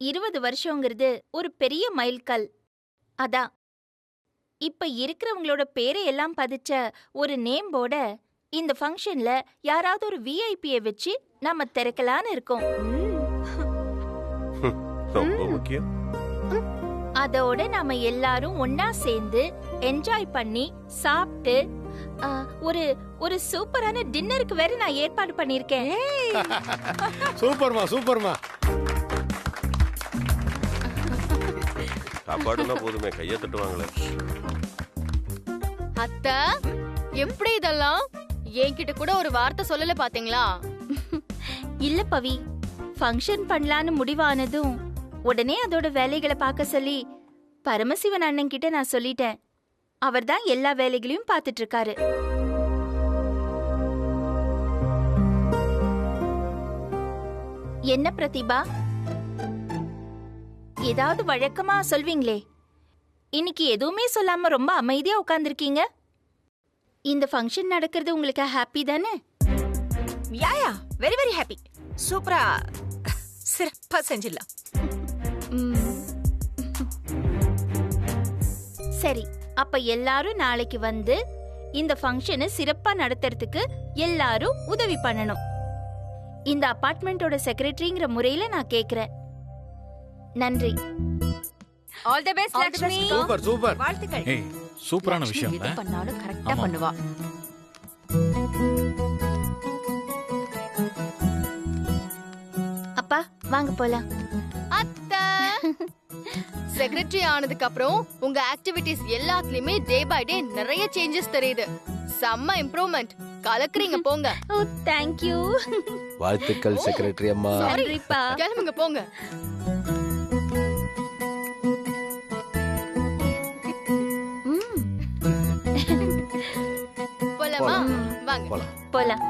20 வருஷங்கிறது ஒரு பெரிய மைல்கல். அதான் இப்ப இருக்கிறவங்களோட பேரை எல்லாம் பதிச்ச ஒரு நேம் போர்ட இந்த ஃபங்க்ஷன்ல யாராவது ஒரு விஐபியை வச்சு நாம திறக்கலான்னு இருக்கோம். ரொம்ப முக்கியம். அதோட நாம எல்லாரும் ஒன்னா சேர்ந்து என்ஜாய் பண்ணி சாப்பிட்டு ஒரு ஒரு சூப்பரான டின்னருக்கு வேற நான் ஏற்பாடு பண்ணிருக்கேன். சூப்பர்மா சூப்பர்மா. சாப்பாடுனா போதுமே, கையை தட்டுவாங்களே. அத்தை, எப்படி இதெல்லாம் என்கிட்ட கூட ஒரு வார்த்தை சொல்லல பாத்தீங்களா? இல்ல பவி, ஃபங்க்ஷன் பண்ணலான்னு முடிவானதும் உடனே அதோட வேலைகளை பார்க்க சொல்லி பரமசிவன் அண்ணன் கிட்ட நான் சொல்லிட்டேன். அவர்தான் எல்லா வேலைகளையும் பார்த்துட்டு இருக்காரு. என்ன பிரதிபா, ஏதாவது வழக்கமா சொல்வீங்களே, இன்னைக்கு எதுவுமே சொல்லாம ரொம்ப அமைதியா உட்கார்ந்துருக்கீங்க. இந்த ஃபங்க்ஷன் நடக்கிறது உங்களுக்கு ஹாப்பி தானே? Yeah very very happy. சூப்பரா சிறப்பா செஞ்சிடலாம். சரி, அப்ப எல்லாரும் நாளைக்கு வந்து இந்த ஃபங்க்ஷனை சிறப்பா நடத்துறதுக்கு எல்லாரும் உதவி பண்ணணும். இந்த அபார்ட்மெண்டோட செக்ரட்டரிங்கிற முறையில நான் கேக்குறேன். நன்றி. All the best Lakshmi. Super super. வாழ்த்துக்கள். ஏய், சூப்பரான விஷயம். எது பண்ணாலும் கரெக்ட்டா ஆமா. பண்ணுவா. அப்பா வாங்க போலாம். அத்தை, செக்ரட்டரி ஆனதுக்கு அப்புறம் உங்க ஆக்டிவிட்டீஸ் எல்லாத்துலயுமே டே பை டே நிறைய சேஞ்சஸ் தெரியுது. செம்ம இம்ப்ரூவ்மெண்ட். கலக்குறீங்க போங்க. ஓ தேங்க் யூ. வாழ்த்துக்கள் செக்ரட்டரி அம்மா. நன்றிப்பா. கிளம்புங்க போங்க. போலாமா? வாங்க. போலாம்.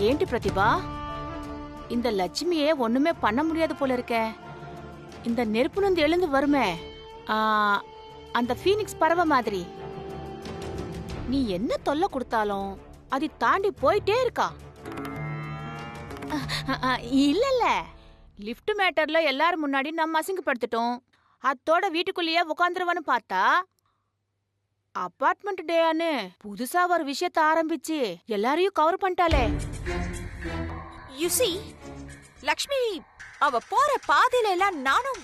ஏண்டி பிரதிபா, இந்த லட்சுமியே ஒண்ணுமே பண்ண முடியாது போல இருக்க. இந்த நெருப்பு நந்து எழுந்து வருமே, அந்த பீனிக்ஸ் பறவை மாதிரி நீ என்ன தொல்லை கொடுத்தாலும் அதை தாண்டி போயிட்டே இருக்கா. இல்ல இல்ல, லிஃப்ட் மேட்டர்ல எல்லாரும் முன்னாடி நம்ம அசிங்கப்படுத்திட்டோம். அத்தோட வீட்டுக்குள்ளேயே உட்காந்துருவான்னு பார்த்தா அபார்ட்மெண்ட் டேயான்னு புதுசா ஒரு விஷயத்த ஆரம்பிச்சு எல்லாரையும் கவர் பண்ணிட்டாலே. யூ see, லக்ஷ்மி அவ போற பாதையில எல்லாம் நானும்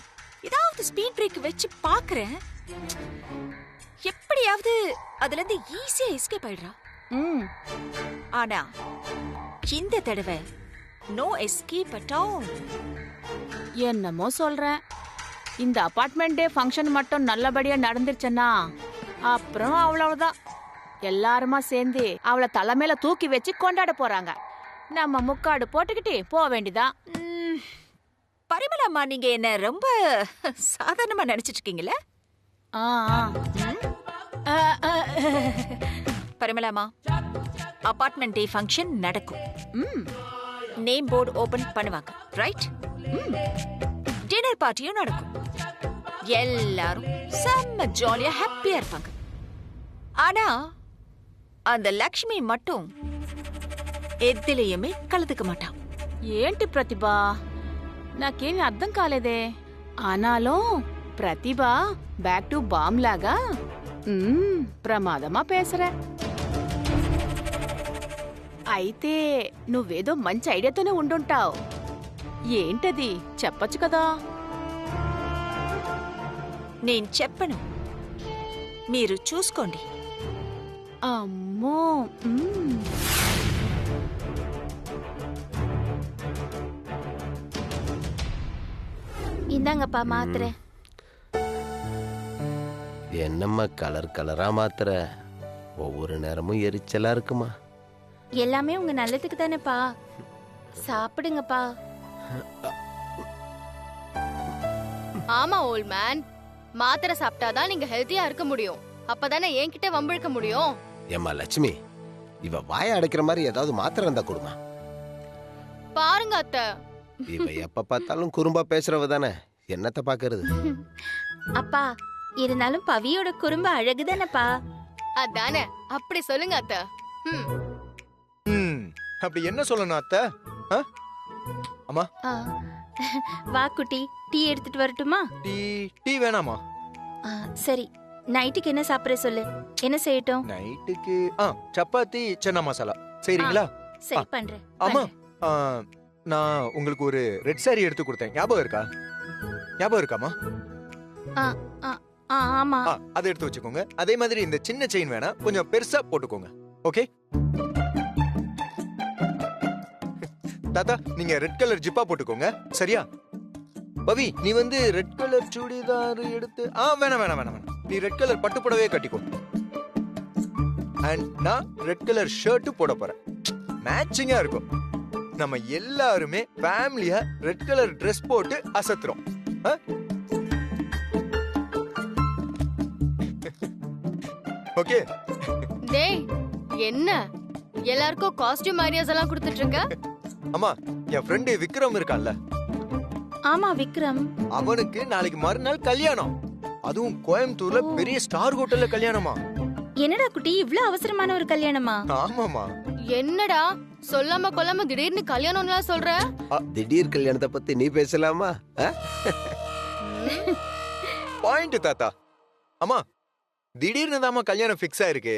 ஏதாவது ஸ்பீட் பிரேக் வச்சு பாக்குறேன். எப்படியாவது அதுல இருந்து ஈஸியா எஸ்கேப் ஆயிடுறா. ஆனா இந்த தடவை நோ எஸ்கேப் அட் ஆல். என்னமோ சொல்றேன். இந்த அபார்ட்மெண்ட் டே ஃபங்க்ஷன் மட்டும் நல்லபடியா நடந்துருச்சுன்னா அப்புறம் அவ்வளவுதான். எல்லாருமா சேர்ந்து அவளை தலைமையில தூக்கி வச்சு கொண்டாட போறாங்க. நம்ம முக்காடு போட்டுக்கிட்டு போக வேண்டிதான். பரிமளம்மா, நீங்க என்ன ரொம்ப சாதாரணமா நினைச்சிட்டு இருக்கீங்களே? பரிமளம்மா, அபார்ட்மெண்ட் டே ஃபங்க்ஷன் நடக்கும். நேம் போர்டு ஓபன் பண்ணுவாங்க, ரைட்? டின்னர் பார்ட்டியும் நடக்கும். எல்லாரும் செம்ம ஜாலியா ஹாப்பியா இருப்பாங்க. ஆனா அந்த லக்ஷ்மி மட்டும் எதிலையுமே கலந்துக்க மாட்டான். ఏంటి ప్రతిభా, నాకేమి అర్థం కాలేదే. ఆనాலும் ప్రతిభా బ్యాక్ టు బామ్ లాగా ప్రమాదమా పేసర. అయితే నువ్వేదో మంచి ఐడియాతోనే ఉండుంటావు. ఏంటది చెప్పొచ్చు కదా. నేను చెప్పను, మీరు చూసుకోండి. అమ్మో, இந்தாங்கப்பா மாத்திரை. என்னம்மா கலர் கலரா மாத்திர, ஒவ்வொரு நேரமும் எரிச்சலா இருக்குமா? எல்லாமே உங்க நல்லதுக்கு தானேப்பா. சாப்பிடுங்கப்பா. ஆமா ஓல்ட் மேன், மாத்திரை சாப்பிட்டாதான் நீங்க ஹெல்த்தியா இருக்க முடியும். அப்பதானே என்கிட்ட வம்பிழுக்க முடியும். ஏம்மா லட்சுமி, இவ வாய அடைக்கிற மாதிரி ஏதாவது மாத்திரை இருந்தா கொடுமா. பாருங்க அத்தை. இவ எப்ப பார்த்தாலும் குறும்பா பேசுறவ தானே, என்னத்த பாக்குறது. அப்பா இருந்தாலும் பவியோட குறும்பு அழகுதானப்பா. அதானே, அப்படி சொல்லுங்க அத்தை. அப்படி என்ன சொல்லணும் அத்தை? ஆ, வா குட்டி, டீ எடுத்துட்டு வரட்டுமா? டீ வேணாமா? சரி, நைட்டுக்கு என்ன சாப்பிட சொல்லு. என்ன செய்யட்டும்? நைட்டுக்கு சப்பாத்தி சன்னா மசாலா செய்றீங்களா? சரி பண்றேன். ஆமா, நான் உங்களுக்கு ஒரு ரெட் சாரி எடுத்து கொடுத்தேன், ஞாபகம் இருக்கா? ஞாபகம் இருக்காமா? ஆமா. அதை எடுத்து வச்சுக்கோங்க. அதே மாதிரி இந்த சின்ன செயின் வேணா, கொஞ்சம் பெருசா போட்டுக்கோங்க. ஓகே தாத்தா, நீங்க ரெட் கலர் ஜிப்பா போட்டுக்கோங்க, சரியா? பவி, நீ வந்து ரெட் கலர் சுடிதார் எடுத்து வேணாம் வேணாம் வேணாம், நீ ரெட் கலர் பட்டு புடவையே கட்டிக்கோ. அண்ட் நான் ரெட் கலர் ஷர்ட் போட போறேன், மேட்சிங்கா இருக்கும். நம்ம எல்லாருமே ஃபேமிலியா ரெட் கலர் Dress போட்டு அசத்துறோம். ஓகே? டேய், என்ன எல்லாருக்கும் காஸ்டியூம் ஐடியாஸ் எல்லாம் கொடுத்துட்டு இருக்க? அம்மா, என் ஃப்ரெண்டு விக்ரம் இருக்கான்ல, ஆமா விக்ரம். அவனுக்கு நாளைக்கு மறுநாள் கல்யாணம். அதுவும் கோயம்புத்தூர்ல பெரிய ஸ்டார் ஹோட்டல்ல கல்யாணமா. என்னடா குட்டி, இவ்ளோ அவசரமான ஒரு கல்யாணமா? ஆமாமா. என்னடா சொல்லாம கொல்லாம திடீர்னு கல்யாணம்லாம் சொல்ற? திடீர் கல்யாணத்தை பத்தி நீ பேசலாமா? பாயிண்ட் தாத்தா. அம்மா, திடீர்னு தாமா கல்யாணம் ஃபிக்ஸ் ஆயிருக்கு.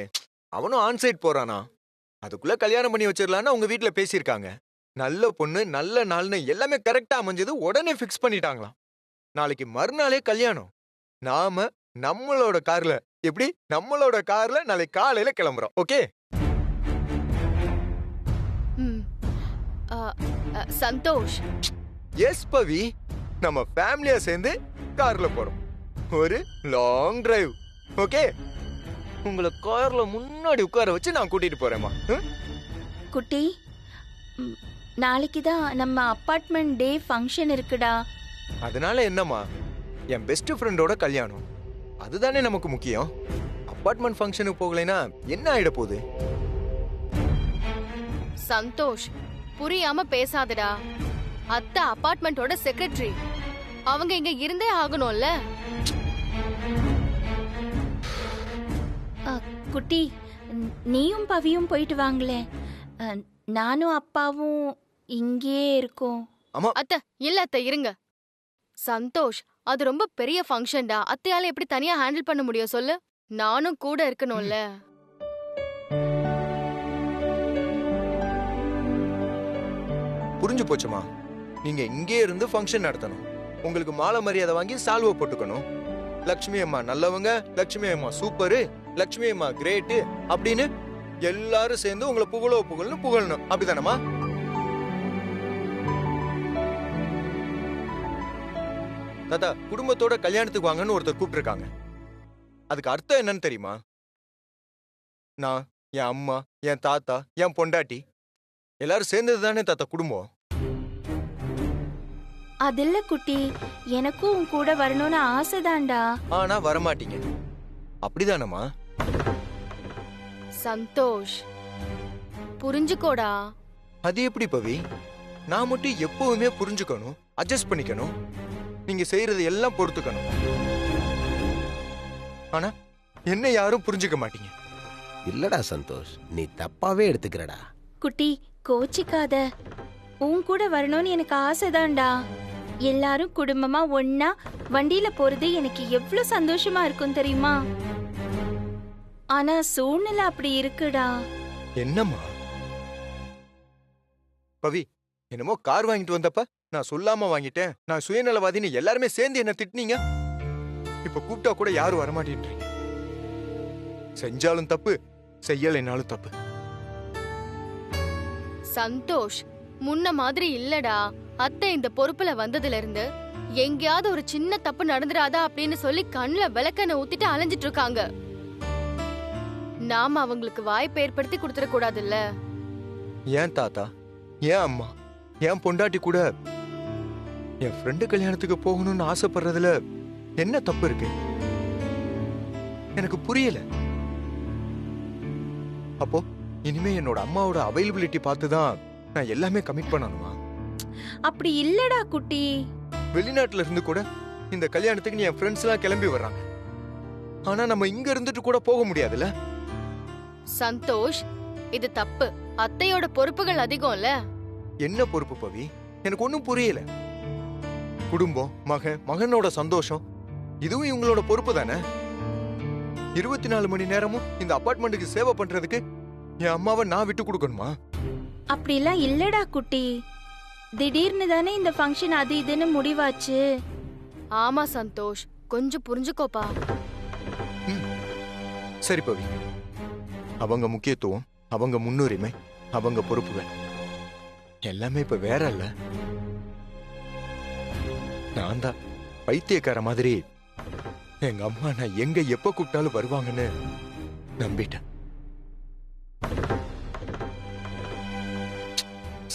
அவனும் ஆன்சைட் போறானா, அதுக்குள்ள கல்யாணம் பண்ணி வச்சிடலான்னு உங்க வீட்டுல பேசியிருக்காங்க. நல்ல பொண்ணு, நல்ல நாள்னு எல்லாமே கரெக்டா அமைஞ்சது, உடனே ஃபிக்ஸ் பண்ணிட்டாங்களாம். நாளைக்கு மறுநாளே கல்யாணம். நாம நம்மளோட கார்ல, எப்படி நம்மளோட கார்ல நாளைக்கு காலையில கிளம்புறோம். ஓகே? சந்தோஷ். எஸ் பவி, நம்ம ஃபேமிலியா சேர்ந்து கார்ல போறோம். ஒரு லாங் டிரைவ். ஓகே? உங்களை கார்ல முன்னாடி உட்கார வச்சு நான் கூட்டிட்டு போறேம்மா. குட்டி, நாளைக்கு தான் நம்ம அபார்ட்மெண்ட் டே ஃபங்க்ஷன் இருக்குடா. அதனால என்னம்மா, என் பெஸ்ட் ஃப்ரெண்டோட கல்யாணம், அதுதானே நமக்கு முக்கியம். அபார்ட்மெண்ட் ஃபங்க்ஷனுக்கு போகலைன்னா என்ன ஆயிட போகுது? சந்தோஷ், புரியாம பேசாதடா. அத்தை அபார்ட்மெண்டோட செக்ரட்டரி, அவங்க இங்க இருந்தே ஆகணும்ல. குட்டி, நீயும் பவியும் போயிட்டு வாங்களே, நானும் அப்பாவும் இங்கே இருக்கோம். அத்தை, இல்ல அத்தை, இருங்க. சந்தோஷ், அது ரொம்ப பெரிய ஃபங்க்ஷன்டா. அத்தையால எப்படி தனியா ஹேண்டில் பண்ண முடியும் சொல்லு? நானும் கூட இருக்கணும்ல. புரிஞ்சு போச்சுமா. நீங்க இங்கே இருந்து ஃபங்க்ஷன் நடத்தணும். உங்களுக்கு மாலை மரியாதை வாங்கி சால்வை போட்டுக்கணும். லட்சுமி அம்மா நல்லவங்க, லட்சுமி அம்மா சூப்பரு, லட்சுமி அம்மா கிரேட்டு அப்படின்னு எல்லாரும் சேர்ந்து உங்களை புகழ்னு புகழணும். அப்படிதானம்மா? தாத்தா, குடும்பத்தோட கல்யாணத்துக்கு வாங்கன்னு ஒருத்தர் கூப்பிட்டுருக்காங்க. அதுக்கு அர்த்தம் என்னன்னு தெரியுமா? நான், என் அம்மா, என் தாத்தா, என் பொண்டாட்டி எல்லாரும் சேர்ந்தது தானே தாத்தா குடும்பம். அதில்ல குட்டி, எனக்கும் உன் கூட வரணும்னு ஆசைதான்டா. ஆனா வரமாட்டீங்க, அப்படிதானம்மா? சந்தோஷ், புரிஞ்சுக்கோடா. அது எப்படி பவி? நான் மட்டும் எப்பவுமே புரிஞ்சுக்கணும், அட்ஜஸ்ட் பண்ணிக்கணும், நீங்க செய்யறது எல்லாம் பொறுத்துக்கணும். ஆனா என்ன யாரும் புரிஞ்சுக்க மாட்டீங்க. இல்லடா சந்தோஷ், நீ தப்பாவே எடுத்துக்கிறடா. குட்டி, கோச்சிக்காத. உன் கூட வரணும்னு எனக்கு ஆசைதான்டா. எல்லாரும் குடும்பமா ஒன்னா வண்டியில போறது எனக்கு எவ்வளவு சந்தோஷமா இருக்கும் தெரியுமா? ஆனா சூழ்நிலை அப்படி இருக்குடா. என்னம்மா பவி, என்னமோ கார் வாங்கிட்டு வந்தப்ப நான் சொல்லாம வாங்கிட்டேன், நான் சுயநலவாதின்னு எல்லாருமே சேர்ந்து என்ன திட்டினீங்க. இப்ப கூப்பிட்டா கூட யாரும் வரமாட்டேன்றீங்க. செஞ்சாலும் தப்பு, செய்யலைனாலும் தப்பு. சந்தோஷ், முன்ன மாதிரி இல்லடா. அத்தை இந்த பொறுப்புல வந்ததுல இருந்து எங்கேயாவது ஒரு சின்ன தப்பு நடந்துராதா அப்படின்னு சொல்லி கண்ணுல விளக்கெண்ணெய் ஊத்திட்டு அலைஞ்சிட்டு இருக்காங்க. நாம அவங்களுக்கு வாய்ப்பு ஏற்படுத்தி கொடுத்துட கூடாதுல்ல. ஏன் தாத்தா, ஏன் அம்மா, ஏன் பொண்டாட்டி கூட என் ஃப்ரெண்டு கல்யாணத்துக்கு போகணும்னு ஆசைப்படுறதுல என்ன தப்பு இருக்கு? எனக்கு புரியல. அப்போ இனிமே என்னோட அம்மாவோட அவைலபிலிட்டி பார்த்துதான் நான் எல்லாமே கமிட் பண்ணணுமா? அப்படி இல்லடா குட்டி. வெளிநாட்டுல இருந்து கூட இந்த கல்யாணத்துக்கு நீ என் ஃப்ரெண்ட்ஸ் எல்லாம் கிளம்பி வர்றாங்க. ஆனா நம்ம இங்க இருந்துட்டு கூட போக முடியாதுல்ல? சந்தோஷ், இது தப்பு. அத்தையோட பொறுப்புகள் அதிகம்ல. என்ன பொறுப்பு பவி? எனக்கு ஒண்ணும் புரியல. குடும்பம், மகனோட சந்தோஷம், இதுவும் இவங்களோட பொறுப்பு தானே. 24 மணி நேரமும் இந்த அபார்ட்மெண்ட்டுக்கு சேவை பண்றதுக்கு என் அம்மாவை நான் விட்டு கொடுக்கணுமா? அப்படிலாம் இல்லடா குட்டி. திடீர்னு தானே இந்த ஃபங்க்ஷன் அது இதுன்னு முடிவாச்சு. ஆமா சந்தோஷ், கொஞ்சம் புரிஞ்சுக்கோப்பா. சரி பவி, அவங்க முக்கியத்துவம், அவங்க முன்னுரிமை, அவங்க பொறுப்புகள் எல்லாமே இப்ப வேற இல்ல. நான் தான் பைத்தியக்கார மாதிரி எங்க அம்மா நான் எங்க எப்ப கூப்பிட்டாலும் வருவாங்கன்னு நம்பிட்டேன்.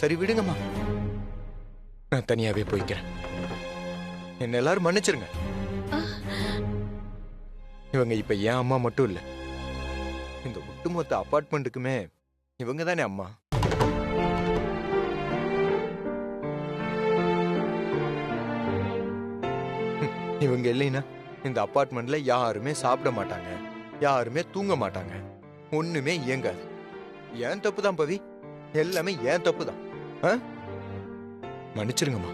சரி விடுங்கம்மா, நான் தனியாவே போய்க்கிறேன். என்ன எல்லாரும் மன்னிச்சிருங்க. இவங்க இப்ப என் அம்மா மட்டும் இல்ல, இந்த ஒட்டுமொத்த அபார்ட்மெண்ட்டுக்குமே இவங்க தானே அம்மா. இவங்க இல்லைன்னா இந்த அபார்ட்மெண்ட்ல யாருமே சாப்பிட மாட்டாங்க, யாருமே தூங்க மாட்டாங்க, ஒண்ணுமே இயங்காது. ஏன் தப்பு தான் பவி, எல்லாமே ஏன் தப்பு தான். மன்னிச்சிருங்கம்மா.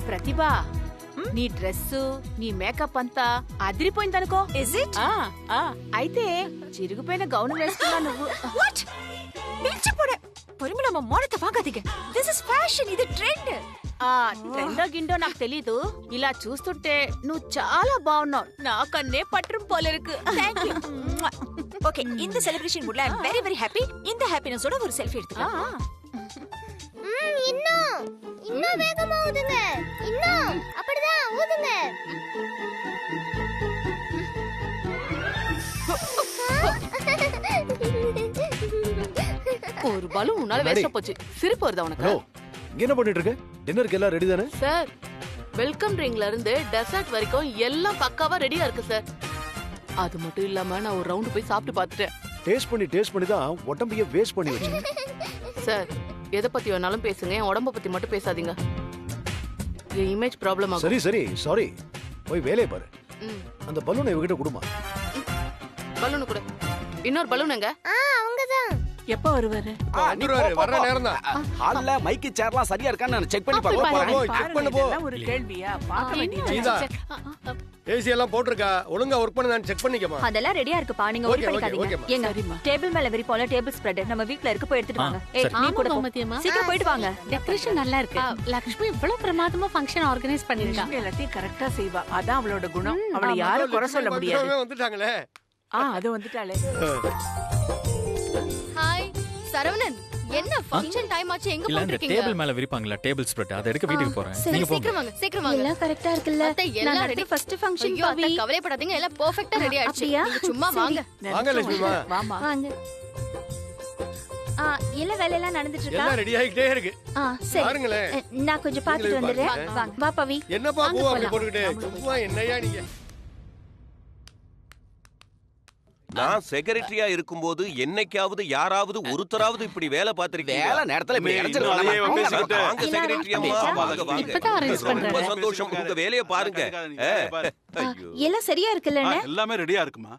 ప్రతిభా, నీ డ్రెస్సు, నీ మేకప్ అంతా అదిరిపోయిందనుకో. Is it? అయితే చిరిగిపోయిన గౌన్ వేసుకున్నా నువ్వు. What? నిల్చిపోడే పరిమళమ్మ మోడత వాగాదిగ. This is fashion, ఇది ట్రెండ్. ట్రెండో గిండో నాకు తెలీదు. ఇలా చూస్తుంటే నువ్వు చాలా బాగున్నావు. నాకన్నే పట్టం పోలేருக்கு. Thank you. Okay, இந்த செலிப்ரேஷன் மூட்ல I'm very very happy. இந்த ஹாப்பினஸ் ஓட ஒரு செல்ஃபி எடுத்துக்கலாம். இன்னும் வேகமா ஊதுங்க. இன்னும் அப்படிதான் ஊதுங்க. ஒரு பலூன் உன்னால வேஸ்டா போச்சு. சிரிப்பு வருதா உனக்கு? என்ன பண்ணிட்டு இருக்க? டின்னருக்கு எல்லாம் ரெடி தானே? சார், வெல்கம் ட்ரிங்க்ல இருந்து டெசர்ட் வரைக்கும் எல்லாம் பக்காவா ரெடியா இருக்கு சார். அது மட்டும் இல்லாம நான் ஒரு ரவுண்ட் போய் சாப்பிட்டு பார்த்துட்டேன். டேஸ்ட் பண்ணி தான் உடம்பையே வேஸ்ட் பண்ணி வச்சேன். சார், எதை பத்தி வேணாலும் பேசுங்க, என் உடம்ப பத்தி மட்டும் பேசாதீங்க. என் இமேஜ் ப்ராப்ளம் ஆகும். சரி சாரி, போய் வேலையை பாரு. அந்த பலூனை இவகிட்ட கொடுமா. பலூன் கொடு. இன்னொரு பலூன் எங்க? அவங்கதான். எப்ப வருவாரு? வர்ற நேரம் தான். ஹால்ல மைக்கு சேர்லாம் சரியா இருக்கான்னு நான் செக் பண்ணி போ, செக் பண்ணு போ. ஒரு கேள்வியா? பார்க்க வேண்டியது. சீதா, ஏசி எல்லாம் போட்டுருக்கா, ஒழுங்கா ஒர்க் பண்ண நான் செக் பண்ணிக்கமா. அதெல்லாம் ரெடியா இருக்குப்பா, நீங்க worry பண்ணிக்காதீங்க. ஏங்க, டேபிள் மேல விரிப்போல டேபிள் ஸ்ப்ரெட் நம்ம வீட்ல இருக்கு, போய் எடுத்துட்டு வாங்க. ஏய், நீ கூட போ. சீக்கிரம் போயிட்டு வாங்க. டெக்கரேஷன் நல்லா இருக்கு. லக்ஷ்மி இவ்வளவு பிரமாதமா ஃபங்க்ஷன் ஆர்கனைஸ் பண்ணிருக்கா. எல்லாத்தையும் கரெக்டா செய்வா. அதான் அவளோட குணம். அவளை யாரும் குறை சொல்ல முடியாது. வந்துட்டாங்களே. அது வந்துட்டாளே. ஹாய் சரவணன், என்ன ஃபங்க்ஷன் டைம் ஆச்சு, எங்க போறீங்க? டேபிள் மேல விரிப்பாங்கல, டேபிள் ஸ்ப்ரெட், அத எடுக்க வீட்டுக்கு போறேன். நீங்க போங்க. சீக்கிரம் வாங்க, சீக்கிரம் வாங்க. எல்லாம் கரெக்ட்டா இருக்குல்ல? எல்லாம் ரெடி. ஃபர்ஸ்ட் ஃபங்க்ஷன் ஐயோ, பாவி. கவலைப்படாதீங்க, எல்லாம் பெர்ஃபெக்ட்டா ரெடி ஆயிடுச்சு. அப்படியா? நீங்க சும்மா வாங்க. வாங்க லட்சுமிமா. வாங்க. எல்லா வேலையெல்லாம் நடந்துட்டு இருக்கா? எல்லாம் ரெடி ஆயிட்டே இருக்கு. சரி. பாருங்களே. நான் கொஞ்சம் பார்த்துட்டு வந்துடுறேன். வாங்க. வா பவி. என்னப்பா பூ அப்படி போட்டுக்கிட்டே? சும்மா என்னையா நீங்க? நான் செக்ரட்டரியா இருக்கும்போது என்னைக்காவது யாராவது ஒருத்தராவது இப்படி வேலை பார்த்திருக்கீங்க? வேலை நேரத்துல இப்படி இறஞ்சிருக்காங்க. வாங்க செக்ரட்டரி அம்மா, வாங்க வாங்க. இப்பதான் அரேஞ்ச் ரொம்ப பண்றேன். சந்தோஷம், உங்க வேலையை பாருங்க. எல்லாம் சரியா இருக்குல்ல? எல்லாமே ரெடியா இருக்குமா?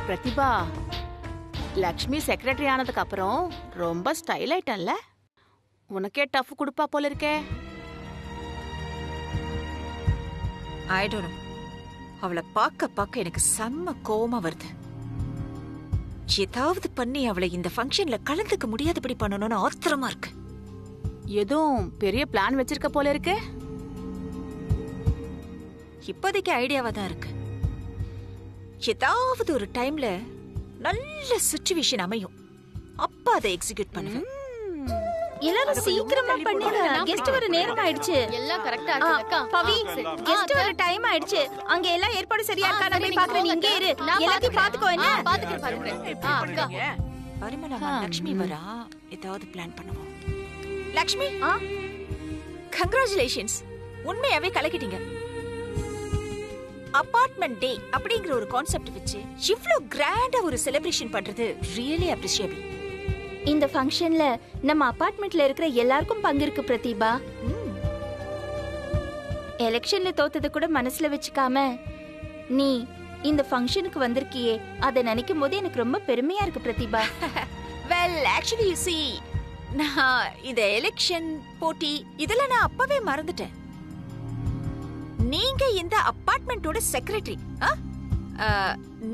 பிரதிபா, லக்ஷ்மி செக்ரட்டரி ஆனதுக்கு அப்புறம் ரொம்ப ஸ்டைல் ஆயிட்டல்ல? உனக்கே டஃப் கொடுப்பா போல இருக்கே. I don't know. அவளை பார்க்க எனக்கு செம்ம கோவமா வருது. ஏதாவது பண்ணி அவளை இந்த ஃபங்க்ஷன்ல கலந்துக்க முடியாதபடி பண்ணணும்னு ஆத்திரமா இருக்கு. எதுவும் பெரிய பிளான் வச்சிருக்க போல இருக்கு. இப்போதைக்கு ஐடியாவா தான் இருக்கு. ஏதாவது ஒரு டைம்ல நல்ல சிச்சுவேஷன் அமையும், அப்ப அதை எக்ஸிக்யூட் பண்ணுவேன். எல்லாரும் சீக்கிரமா பண்ணுங்க. கெஸ்ட் வர நேரம் ஆயிடுச்சு. எல்லாம் கரெக்ட்டா இருக்குல்லக்கா. பவி, கெஸ்ட் வர டைம் ஆயிடுச்சு. அங்க எல்லா ஏற்பாடு சரியா இருக்கா நான் போய் பார்க்கறேன். நீ இங்கே இரு. எல்லாத்தையும் பாத்துக்கோ. என்ன பாத்துக்கிறேன். அக்கா பரிமளா, லக்ஷ்மி வரா, ஏதாவது பிளான் பண்ணுவோம். லக்ஷ்மி, கங்க்ராச்சுலேஷன்ஸ், உண்மையாவே கலக்கிட்டீங்க. அபார்ட்மெண்ட் டே அப்படிங்கிற ஒரு கான்செப்ட் வச்சு இவ்ளோ கிராண்டா ஒரு செலிப்ரேஷன் பண்றது ரியலி அப்ரிஷியபிள். இந்த ஃபங்க்ஷன்ல நம்ம அபார்ட்மெண்ட்ல இருக்கிற எல்லாருக்கும் பங்கு இருக்கு பிரதிபா. எலெக்ஷன்ல தோத்தது கூட மனசுல வச்சுக்காம நீ இந்த ஃபங்க்ஷனுக்கு வந்திருக்கியே, அதை நினைக்கும் போது எனக்கு ரொம்ப பெருமையா இருக்கு Pratibha. Well, actually you see, நான் இந்த எலெக்ஷன் போட்டி இதெல்லாம் நான் அப்பவே மறந்துட்டேன். நீங்க இந்த அபார்ட்மெண்டோட செக்ரட்டரி.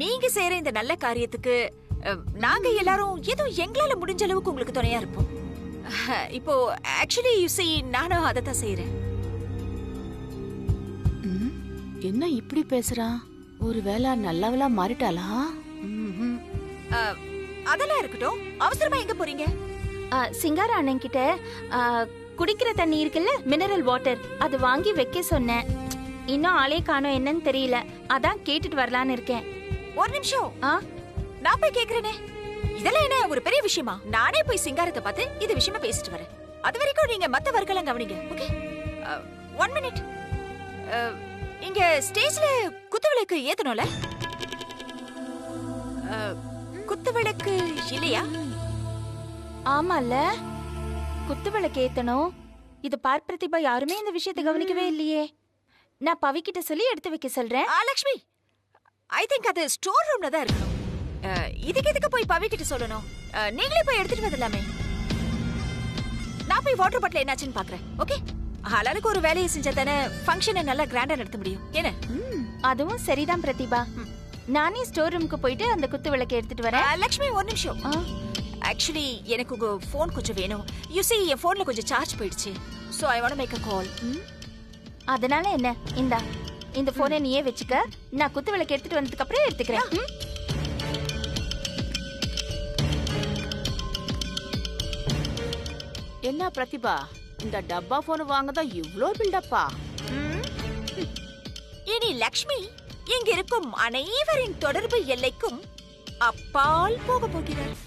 நீங்க செய்யற இந்த நல்ல காரியத்துக்கு நாங்க எல்லாரும் ஏதோ எங்களால முடிஞ்ச அளவுக்கு உங்களுக்கு துணையா இருப்போம். இப்போ ஆக்சுவலி யூ see, நானும் அதை தான் செய்யறேன். என்ன இப்படி பேசுறா? ஒருவேளை நல்லவளா மாறிட்டாளா? அதெல்லாம் இருக்கட்டும், அவசரமா எங்க போறீங்க? சிங்கார அண்ணன் கிட்ட குடிக்கிற தண்ணி இருக்குல்ல, மினரல் வாட்டர், அது வாங்கி வைக்க சொன்னேன். இன்னும் ஆளே காணோம், என்னன்னு தெரியல. அதான் கேட்டுட்டு வரலான்னு இருக்கேன். ஒரு நிமிஷம், நான் போய் கேக்குறேனே. இதெல்லாம் என்ன ஒரு பெரிய விஷயமா? நானே போய் சிங்காரத்தை பார்த்து இது விஷயமா பேசிட்டு வரேன். அது வரைக்கும் நீங்க மத்த வர்க்கெல்லாம் கவனிங்க. Okay, 1 minute. இங்க ஸ்டேஜ்ல குத்துவிளக்கு ஏத்தணும்ல? குத்துவிளக்கு இல்லையா? ஆமால, குத்துவிளக்கு ஏத்தணும். இது பார் பிரதிபா, யாருமே இந்த விஷயத்தை கவனிக்கவே இல்லையே. நான் பவி கிட்ட சொல்லி எடுத்து வைக்க சொல்றேன். லக்ஷ்மி, ஐ திங்க் அது ஸ்டோர் ரூம்ல தான் இருக்கணும். இதுக்கு எதுக்கு போய் பவி கிட்ட சொல்லணும்? நீங்களே போய் எடுத்துட்டு வந்துடலாமே. நான் போய் வாட்டர் பாட்டில் என்னாச்சுன்னு பாக்குறேன். ஓகே, ஆளாளுக்கு ஒரு வேலையை செஞ்சா தானே ஃபங்க்ஷனை நல்லா கிராண்டா நடத்த முடியும். என்ன? அதுவும் சரிதான் பிரதிபா. நானே ஸ்டோர் ரூமுக்கு போயிட்டு அந்த குத்து விளக்கை எடுத்துட்டு வரேன். லக்ஷ்மி, ஒரு நிமிஷம். ஆக்சுவலி எனக்கு உங்க போன் கொஞ்சம் வேணும். யூ see, என் போன்ல கொஞ்சம் சார்ஜ் போயிடுச்சு. So I want to make a call. அதனால என்ன, இந்த போனை நீயே வச்சுக்க. நான் குத்து விளக்கு எடுத்துட்டு வந்ததுக்கு அப்புறம் எடுத்துக்கிறேன். என்ன பிரதிபா, இந்த டப்பா போன் வாங்கதான் இவ்ளோ பில்டப்பா? இனி லக்ஷ்மி இங்க இருக்கும் அனைவரின் தொடர்பு எல்லைக்கும் அப்பால் போக போகிறார்.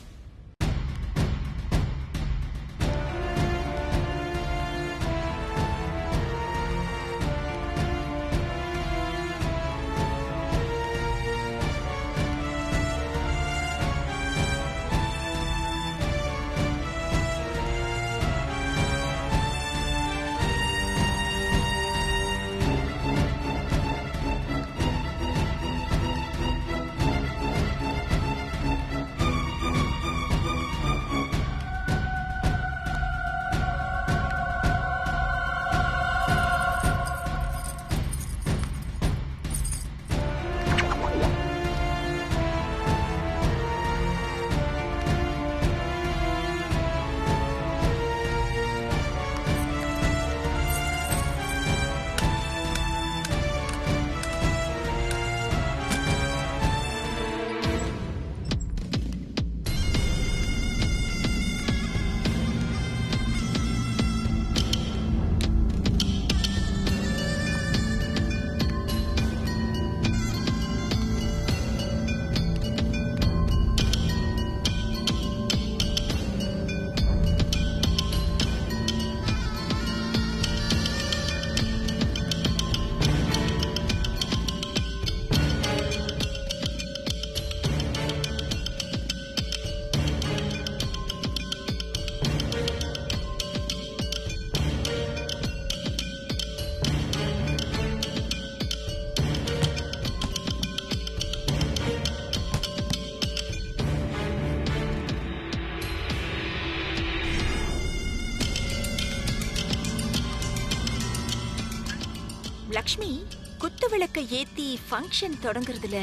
லக்ஷ்மி, குத்து விளக்க ஏத்தி ஃபங்க்ஷன் தொடங்குறதுல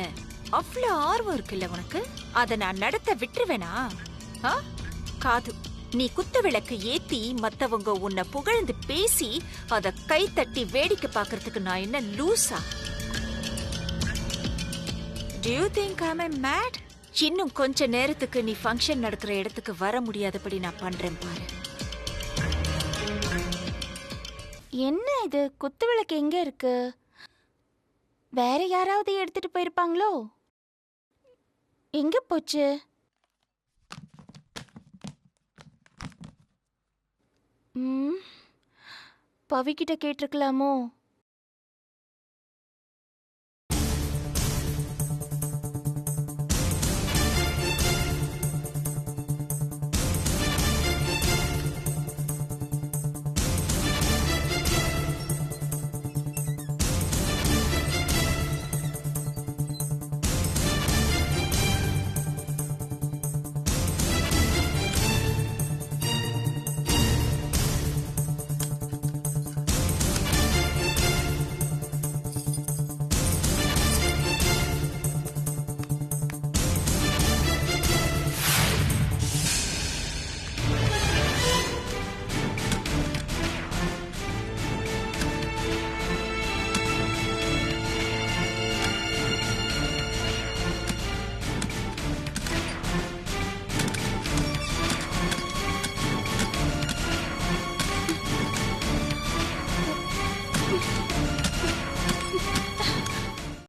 அவ்வளவு ஆர்வம் இருக்குல்ல உனக்கு? அத நான் நடத்த விட்டுருவேனா? காது, நீ குத்து விளக்கு ஏத்தி மத்தவங்க உன்னை புகழ்ந்து பேசி அத கை தட்டி வேடிக்கை பார்க்கறதுக்கு நான் என்ன லூசா? Do you think I'm mad? இன்னும் கொஞ்ச நேரத்துக்கு நீ ஃபங்க்ஷன் நடக்கிற இடத்துக்கு வர முடியாதபடி நான் பண்றேன் பாரு. என்ன இது, குத்து விளக்கு எங்க இருக்கு? வேற யாராவது எடுத்துட்டு போயிருப்பாங்களோ? எங்க போச்சு? பவிக்கிட்ட கேட்டிருக்கலாமோ?